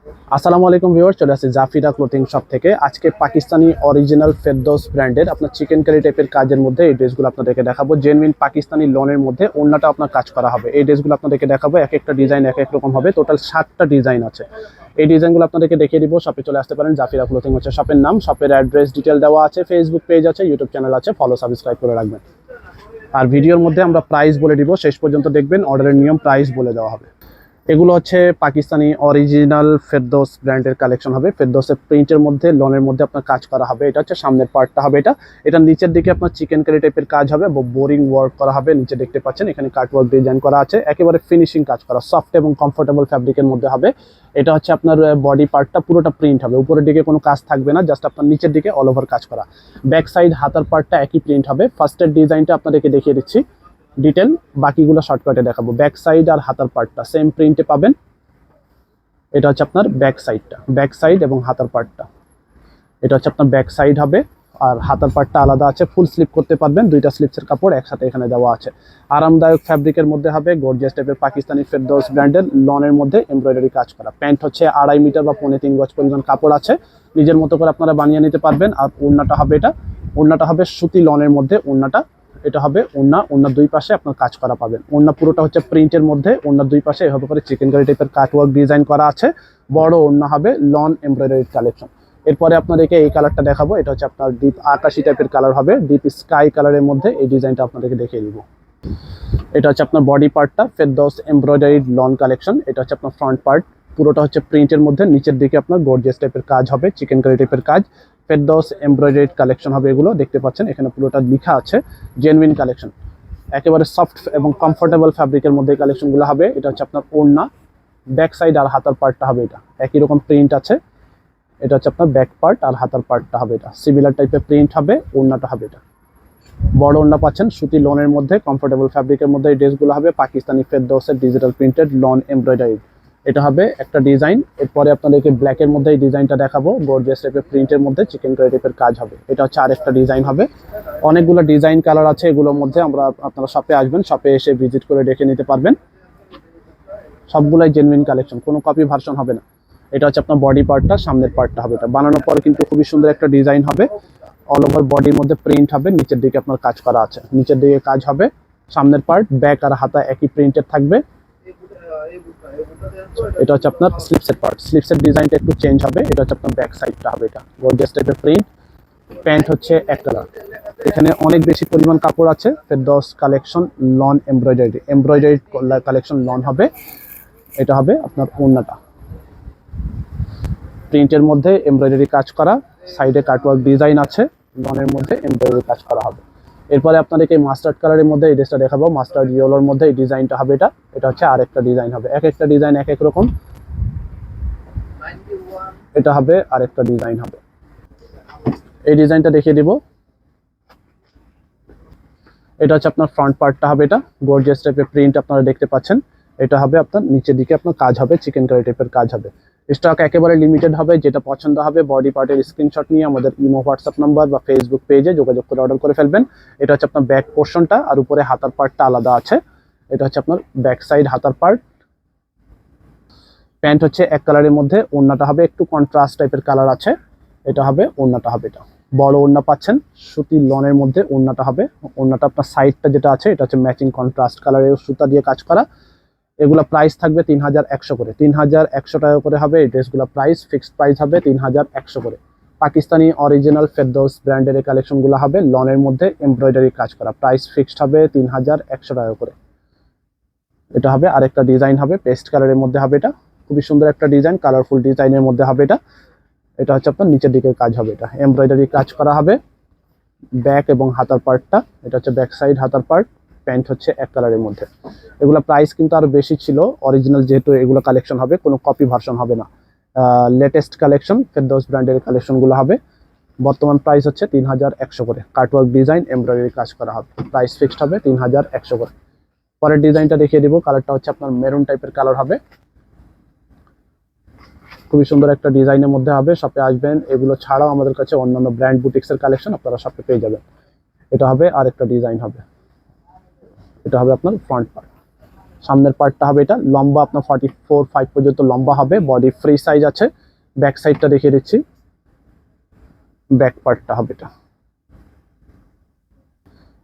আসসালামু আলাইকুম ভিউয়ার্স, চলে আসছে জাফিরা ক্লোথিং শপ থেকে। আজকে পাকিস্তানি অরিজিনাল ফেরদৌস ব্র্যান্ডের আপনার চিকেন কারি টাইপের কাজের মধ্যে এই ড্রেসগুলো আপনাদেরকে দেখাবো। জেনুইন পাকিস্তানি লনের মধ্যে ওড়নাটা আপনার কাজ করা হবে। এই ড্রেসগুলো আপনাদেরকে দেখাবো, এক একটা ডিজাইন এক এক রকম হবে। টোটাল 7টা ডিজাইন আছে। এই ডিজাইনগুলো আপনাদেরকে দেখিয়ে দিব। শপে চলে আসতে পারেন। জাফিরা ক্লোথিং হচ্ছে শপের নাম। শপের অ্যাড্রেস ডিটেল দেওয়া আছে, ফেসবুক পেজ আছে, ইউটিউব চ্যানেল আছে, ফলো সাবস্ক্রাইব করে রাখবেন। আর ভিডিওর মধ্যে আমরা প্রাইস বলে দিব, শেষ পর্যন্ত দেখবেন। অর্ডারের নিয়ম, প্রাইস বলে দেওয়া হবে। এগুলো হচ্ছে পাকিস্তানি অরিজিনাল ফেরদৌস ব্র্যান্ডের কালেকশন হবে। ফেরদৌসের প্রিন্টের মধ্যে লনের মধ্যে আপনার কাজ করা হবে। এটা হচ্ছে সামনের পার্টটা হবে। এটা নিচের দিকে আপনার চিকেন কারি টাইপের কাজ হবে, বোরিং ওয়ার্ক করা হবে। নিচে দেখতে পাচ্ছেন এখানে কাট ওয়ার্ক ডিজাইন করা আছে, একেবারে ফিনিশিং কাজ করা, সফট এবং কমফোর্টেবল ফ্যাব্রিকের মধ্যে হবে। এটা হচ্ছে আপনার বডি পার্টটা পুরোটা প্রিন্ট হবে, উপরের দিকে কোনো কাজ থাকবে না, জাস্ট আপনার নিচের দিকে অল ওভার কাজ করা। ব্যাক সাইড হাতার পার্টটা একই প্রিন্ট হবে। ফার্স্টের ডিজাইনটা আপনাদেরকে দেখিয়ে দিচ্ছি ডিটেল, বাকিগুলো শর্টকাটে দেখাবো। ব্যাক সাইড আর হাতার পার্টটা সেম প্রিন্টে পাবেন। এটা হচ্ছে আপনার ব্যাক সাইডটা, ব্যাক সাইড এবং হাতার পার্টটা। এটা হচ্ছে আপনার ব্যাক সাইড হবে, আর হাতার পার্টটা আলাদা আছে। ফুল স্লিপ করতে পারবেন, দুইটা স্লিপসের কাপড় একসাথে এখানে দেওয়া আছে। আরামদায়ক ফ্যাব্রিকের মধ্যে হবে, গর্জিয়াস টাইপের পাকিস্তানি ফেরদৌস ব্র্যান্ডের লনের মধ্যে এমব্রয়ডারি কাজ করা। প্যান্ট হচ্ছে 2.5 মিটার বা 3.25 গজ পরিমাণ কাপড় আছে, নিজের মতো করে আপনারা বানিয়ে নিতে পারবেন। আর ওড়নাটা হবে ওড়নাটা হবে সুতি লনের মধ্যে ওড়নাটা। এটা হবে ওড়নার দুই পাশে আপনার কাজ করা পাবেন। ওড়না পুরোটা হচ্ছে প্রিন্টের মধ্যে, ওড়নার দুই পাশে এভাবে করে চিকেন কারি টাইপের কাটওয়ার্ক ডিজাইন করা আছে। বড় ওড়না হবে, লন এমব্রয়ডারি কালেকশন। এরপরে আপনাদেরকে এই কালারটা দেখাবো। এটা হচ্ছে আপনার ডিপ আকাশি টাইপের কালার হবে, ডিপ স্কাই কালারের মধ্যে এই ডিজাইনটা আপনাদেরকে দেখিয়ে দিব। এটা হচ্ছে আপনার বডি পার্টটা, ফেরদৌস এমব্রয়ডারি লন কালেকশন। এটা হচ্ছে আপনার ফ্রন্ট পার্ট, পুরোটা হচ্ছে প্রিন্টের মধ্যে, নিচের দিকে আপনার গর্জিয়াস টাইপের কাজ হবে, চিকেন কারি টাইপের কাজ। ফেরদৌস এমব্রয়ডারি কালেকশন হবে এগুলো, দেখতে পাচ্ছেন এখানে পুরোটা লেখা আছে জেনুইন কালেকশন। একেবারে সফট এবং কমফোর্টেবল ফ্যাব্রিকের মধ্যে কালেকশনগুলো হবে। এটা হচ্ছে আপনার ওড়না, ব্যাক সাইড আর হাতার পার্টটা হবে এটা একই রকম প্রিন্ট আছে। এটা হচ্ছে আপনার ব্যাক পার্ট আর হাতার পার্টটা হবে এটা সিমিলার টাইপের প্রিন্ট হবে। ওড়নাটা হবে এটা বড় ওড়না পাচ্ছেন, সুতি লনের মধ্যে কমফোর্টেবল ফ্যাব্রিকের মধ্যে এই ড্রেসগুলো হবে। পাকিস্তানি ফেরদৌসের ডিজিটাল প্রিন্টেড লন এমব্রয়ডারি, এটা হবে একটা ডিজাইন। এরপরে আপনাদেরকে ব্ল্যাকের মধ্যে এই ডিজাইনটা দেখাবো, গর্জিয়াস টাইপের প্রিন্টের মধ্যে চিকেন কারি টাইপের কাজ হবে। এটা হচ্ছে আরেকটা ডিজাইন হবে। অনেকগুলো ডিজাইন কালার আছে এগুলোর মধ্যে। আপনারা শপে আসবেন, শপে এসে ভিজিট করে দেখে নিতে পারবেন। সবগুলাই জেনুইন কালেকশন, কোনো কপি ভার্সন হবে না। এটা হচ্ছে আপনার বডি পার্টটা, সামনের পার্টটা হবে এটা। বানানোর পরে কিন্তু খুবই সুন্দর একটা ডিজাইন হবে, অল ওভার বডির মধ্যে প্রিন্ট হবে, নিচের দিকে আপনার কাজ করা আছে, নিচের দিকে কাজ হবে। সামনের পার্ট, ব্যাক আর হাতা একই প্রিন্টের থাকবে। এটা হচ্ছে আপনার স্লিপসের পার্ট, স্লিপসের ডিজাইনটা একটু চেঞ্জ হবে। এটা হচ্ছে আপনার ব্যাক সাইডটা হবে এটা গর্জিয়াস টাইপের প্রিন্ট। প্যান্ট হচ্ছে এক কালার। এখানে অনেক বেশি পরিমাণ কাপড় আছে। Ferdous collection lawn embroidery collection lawn হবে। এটা হবে আপনার ওড়নাটা, প্রিন্টের মধ্যে এমব্রয়ডারি কাজ করা, সাইডে কাটওয়ার্ক ডিজাইন আছে, লনের মধ্যে এমব্রয়ডারি কাজ করা হবে। এরপরে আপনাদেরকে মাস্টার্ড কালারের মধ্যে এই ড্রেসটা দেখাবো, মাস্টার্ড ইয়েলোর মধ্যে এই ডিজাইনটা হবে এটা হচ্ছে আরেকটা ডিজাইন হবে, এক একটা ডিজাইন এক এক রকম। এটা হবে আরেকটা ডিজাইন হবে, এই ডিজাইনটা দেখিয়ে দিব। এটা হচ্ছে আপনার ফ্রন্ট পার্টটা হবে, এটা গর্জিয়াস টাইপের প্রিন্ট আপনারা দেখতে পাচ্ছেন। এটা হবে আপনার নিচের দিকে আপনার কাজ হবে, চিকেন কারি টাইপের কাজ হবে। স্টক একেবারে লিমিটেড হবে, যেটা পছন্দ হবে বডি পার্টের স্ক্রিনশট নিয়ে আমাদের ইমো হোয়াটসঅ্যাপ নাম্বার বা ফেসবুক পেজে যোগাযোগ করে অর্ডার করে ফেলবেন। এটা হচ্ছে আপনার ব্যাক পোর্শনটা, আর উপরে হাতার পার্টটা আলাদা আছে। এটা হচ্ছে আপনার ব্যাক সাইড হাতার পার্ট। প্যান্ট হচ্ছে এক কালারের মধ্যে, ওড়নাটা হবে একটু কন্ট্রাস্ট টাইপের কালার আছে। এটা হবে ওড়নাটা হবে এটা বড় ওড়না পাচ্ছেন, সুতি লনের মধ্যে ওড়নাটা হবে। ওড়নাটা আপনার সাইডটা যেটা আছে এটা হচ্ছে ম্যাচিং কন্ট্রাস্ট কালারের সুতা দিয়ে কাজ করা। এগুলা প্রাইস থাকবে 3100 করে, 3100 টাকা করে হবে এই ড্রেসগুলো প্রাইস। ফিক্সড প্রাইস হবে 3100 করে। পাকিস্তানি অরিজিনাল ফেরদৌস ব্র্যান্ডের এই কালেকশনগুলো হবে লনের মধ্যে এমব্রয়ডারি কাজ করা, প্রাইস ফিক্সড হবে 3100 টাকা করে। এটা হবে আরেকটা ডিজাইন হবে, পেস্ট কালারের মধ্যে হবে। এটা খুবই সুন্দর একটা ডিজাইন, কালারফুল ডিজাইনের মধ্যে হবে এটা। এটা হচ্ছে আপনার নিচের দিকে কাজ হবে, এটা এমব্রয়ডারি কাজ করা হবে ব্যাক এবং হাতার পার্টটা। এটা হচ্ছে ব্যাক সাইড হাতার পার্ট। প্যান্ট হচ্ছে এক কালারের মধ্যে। এগুলো প্রাইস কিন্তু আরো বেশি ছিল, অরিজিনাল যেহেতু এগুলো কালেকশন হবে, কোনো কপি ভার্সন হবে না। লেটেস্ট কালেকশন ফেরদৌস ব্র্যান্ডের কালেকশনগুলো হবে। বর্তমান প্রাইস হচ্ছে 3100 করে, কাটওয়ার্ক ডিজাইন এমব্রয়ডারি কাজ করা হবে, প্রাইস ফিক্সড হবে 3100 করে। পরের ডিজাইনটা দেখিয়ে দিব, কালারটা হচ্ছে আপনার মেরুন টাইপের কালার হবে, খুবই সুন্দর একটা ডিজাইনের মধ্যে হবে। শপে আসবেন, এগুলো ছাড়াও আমাদের কাছে অন্যান্য ব্র্যান্ড বুটিক্সের কালেকশন আপনারা শপে পেয়ে যাবেন। এটা হবে আরেকটা ডিজাইন হবে, এটা হবে আপনার ফ্রন্ট পার্ট। সামনের পার্টটা হবে এটা, লম্বা আপনার 44-5 পর্যন্ত লম্বা হবে, বডি ফ্রি সাইজ আছে। ব্যাক সাইডটা দেখিয়ে দিচ্ছি, ব্যাক পার্টটা হবে এটা।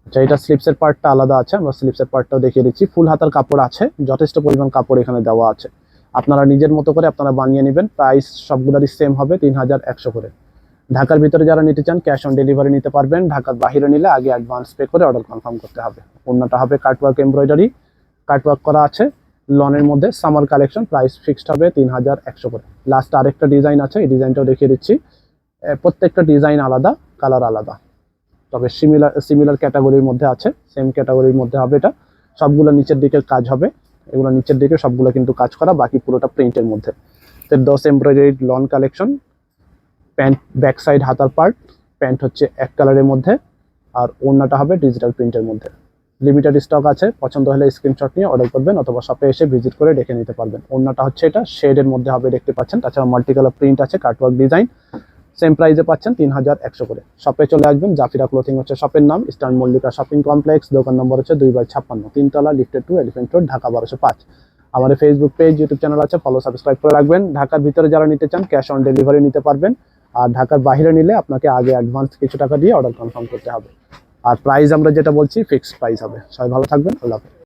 আচ্ছা, এটা স্লিপসের পার্টটা আলাদা আছে, আমরা স্লিপসের পার্টটাও দেখিয়ে দিচ্ছি। ফুল হাতার কাপড় আছে, যথেষ্ট পরিমাণ কাপড় এখানে দেওয়া আছে, আপনারা নিজের মতো করে আপনারা বানিয়ে নেবেন। প্রাইস সবগুলোরই সেম হবে 3100 করে। ঢাকার ভিতরে যারা নিতে চান ক্যাশ অন ডেলিভারি নিতে পারবেন। ঢাকার বাইরে নিলে আগে অ্যাডভান্স পে করে অর্ডার কনফার্ম করতে হবে। অন্যটা হবে কাটওয়ার্ক এমব্রয়ডারি, কাটওয়ার্ক করা আছে লনের মধ্যে, সামার কালেকশন, প্রাইস ফিক্সড হবে 3100 করে। লাস্ট আরেকটা ডিজাইন আছে, এই ডিজাইনটাও দেখিয়ে দিচ্ছি। প্রত্যেকটা ডিজাইন আলাদা, কালার আলাদা, তবে সিমিলার ক্যাটাগরির মধ্যে আছে, সেম ক্যাটাগরির মধ্যে হবে এটা। সবগুলো নিচের দিকের কাজ হবে, এগুলো নিচের দিকে সবগুলো কিন্তু কাজ করা, বাকি পুরোটা প্রিন্টের মধ্যে। Ferdous embroidery loan collection. Pant back side হাতার পার্ট, প্যান্ট হচ্ছে এক কালারের মধ্যে, আর ওড়নাটা হবে ডিজিটাল প্রিন্টের মধ্যে। লিমিটেড স্টক আছে, পছন্দ হলে স্ক্রিনশট নিয়ে অর্ডার করবেন অথবা শপে এসে ভিজিট করে দেখে নিতে পারবেন। ওড়নাটা হচ্ছে এটা শেডের মধ্যে হবে, দেখতে পাচ্ছেন। তাছাড়া মাল্টি কালার প্রিন্ট আছে, কাটওয়ার্ক ডিজাইন। সেম প্রাইসে পাচ্ছেন 3100 করে। শপে চলে আসবেন, জাফিরা ক্লোথিং হচ্ছে শপের নাম, ইস্টার্ন মল্লিকা শপিং কমপ্লেক্স, দোকান নম্বর হচ্ছে 2/56, 3 তলা, লিফটেড 2, এলিফ্যান্ট রোড, ঢাকা 1205। আমাদের ফেসবুক পেজ, ইউটিউব চ্যানেল আছে, ফলো সাবস্ক্রাইব করে রাখবেন। ঢাকার ভিতরে যারা নিতে চান ক্যাশ অন ডেলিভারি নিতে পারবেন, আর ঢাকার বাইরে নিলে আপনাকে আগে অ্যাডভান্স কিছু টাকা দিয়ে অর্ডার কনফার্ম করতে হবে। আর প্রাইস আমরা যেটা বলছি ফিক্সড প্রাইস হবে। সবাই ভালো থাকবেন, আল্লাহ হাফেজ।